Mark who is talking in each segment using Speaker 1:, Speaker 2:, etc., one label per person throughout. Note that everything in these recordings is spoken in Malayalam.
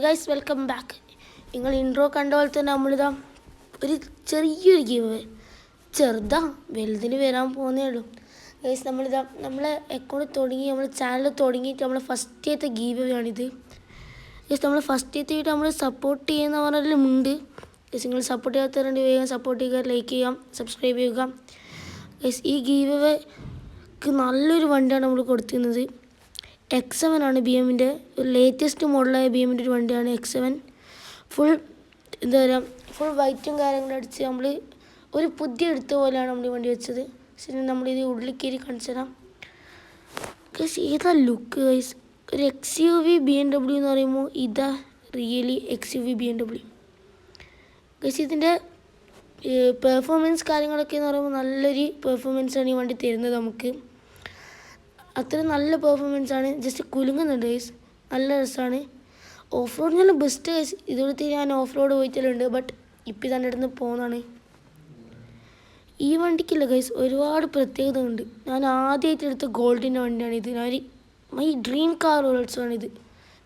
Speaker 1: Guys welcome back. നിങ്ങൾ ഇൻട്രോ കണ്ട പോലെ തന്നെ നമ്മളിതാ ഒരു ചെറിയൊരു ഗീവ് ചെറുതാ വലുതിന് വരാൻ പോകുന്നേ ഉള്ളൂ. ഗൈസ് നമ്മളിതാ നമ്മളെ അക്കൗണ്ട് തുടങ്ങി നമ്മൾ ചാനൽ തുടങ്ങിയിട്ട് നമ്മളെ ഫസ്റ്റത്തെ ഗീവ് ആണിത്. ഗൈസ് നമ്മൾ ഫസ്റ്റത്തെ നമ്മൾ സപ്പോർട്ട് ചെയ്യുന്ന പറഞ്ഞാലുമുണ്ട്. ഗൈസ് നിങ്ങൾ സപ്പോർട്ട് ചെയ്യാത്തവരുണ്ട്, വേഗം സപ്പോർട്ട് ചെയ്യുക, ലൈക്ക് ചെയ്യാം, സബ്സ്ക്രൈബ് ചെയ്യുക. ഗൈസ് ഈ ഗീവക്ക് നല്ലൊരു വണ്ടിയാണ് നമ്മൾ കൊടുത്തിരുന്നത്. X7 ആണ് BMൻ്റെ ലേറ്റസ്റ്റ് മോഡലായ BMൻ്റെ ഒരു വണ്ടിയാണ് X7. ഫുൾ എന്താ പറയുക, ഫുൾ വൈറ്റും കാര്യങ്ങളും അടിച്ച് നമ്മൾ ഒരു പുതിയ എടുത്ത പോലെയാണ് നമ്മൾ ഈ വണ്ടി വെച്ചത്. ശരി, നമ്മളിത് ഉള്ളിൽ കയറി കാണിച്ചു തരാം. ഗൈസ് ഏതാ ലുക്ക് ഗൈസ്, ഒരു XUV BMW എന്ന് പറയുമ്പോൾ ഇതാ റിയലി XUV BMW. ഗൈസ് ഇതിൻ്റെ പെർഫോമൻസ് കാര്യങ്ങളൊക്കെ എന്ന് പറയുമ്പോൾ നല്ലൊരു പെർഫോമൻസാണ് ഈ വണ്ടി തരുന്നത് നമുക്ക്. അത്ര നല്ല പെർഫോമൻസ് ആണ്. ജസ്റ്റ് കുലുങ്ങുന്നുണ്ട് ഗൈസ്, നല്ല രസമാണ്. ഓഫ് റോഡിനെല്ലാം ബെസ്റ്റ് ഗൈസ്. ഇതുകൊടുത്ത് ഞാൻ ഓഫ് റോഡ് പോയിട്ടുള്ളുണ്ട്, ബട്ട് ഇപ്പം തന്നെ അടുത്ത് പോകുന്നതാണ്. ഈ വണ്ടിക്കില്ല ഗൈസ്, ഒരുപാട് പ്രത്യേകത ഉണ്ട്. ഞാൻ ആദ്യമായിട്ട് എടുത്ത ഗോൾഡിൻ്റെ വണ്ടിയാണിത്. മൈ ഡ്രീം കാർ ഓൾസോ ആണിത്.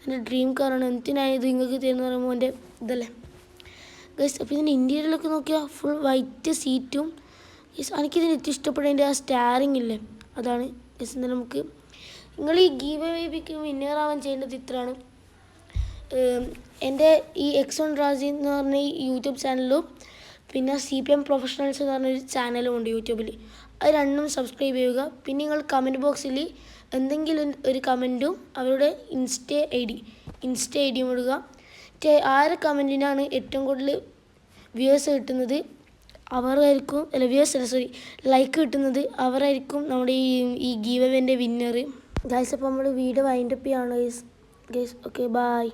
Speaker 1: എൻ്റെ ഡ്രീം കാറാണ്. എന്തിനായത് നിങ്ങൾക്ക് തരുന്ന പറയുമ്പോൾ എൻ്റെ ഇതല്ലേ ഗൈസ്. അപ്പോൾ ഇതിൻ്റെ ഇൻറ്റീരിയറിലൊക്കെ നോക്കിയാൽ ഫുൾ വൈറ്റ് സീറ്റും ഗൈസ്. എനിക്കിതിന് ഏറ്റവും ഇഷ്ടപ്പെട്ടതിൻ്റെ ആ സ്റ്റാറിങ് ഇല്ലേ, അതാണ് ഗൈസ്. എന്നാൽ നമുക്ക് നിങ്ങൾ ഈ ഗീവ് വേബിക്ക് വിന്നറാവാൻ ചെയ്യേണ്ടത് ഇത്രയാണ്. എൻ്റെ ഈ X1 റാസി എന്ന് പറഞ്ഞ ഈ യൂട്യൂബ് ചാനലും പിന്നെ CPM പ്രൊഫഷണൽസ് എന്ന് പറഞ്ഞൊരു ചാനലും ഉണ്ട് യൂട്യൂബിൽ. അത് രണ്ടും സബ്സ്ക്രൈബ് ചെയ്യുക. പിന്നെ നിങ്ങൾ കമൻറ്റ് ബോക്സിൽ എന്തെങ്കിലും ഒരു കമൻറ്റും അവരുടെ ഇൻസ്റ്റ ഐ ഡിയും ഇടുക. ആരെ കമൻറ്റിനാണ് ഏറ്റവും കൂടുതൽ വ്യൂവേഴ്സ് കിട്ടുന്നത് അവരായിരിക്കും, അല്ല വ്യൂവേഴ്സ് അല്ല സോറി ലൈക്ക് കിട്ടുന്നത് അവരായിരിക്കും നമ്മുടെ ഈ ഗീവ് എവേൻ്റെ വിന്നർ. ഗൈസ് അപ്പോൾ നമ്മൾ വീഡിയോ വൈൻഡപ്പ് ചെയ്യാണ് ഗൈസ്. Okay bye.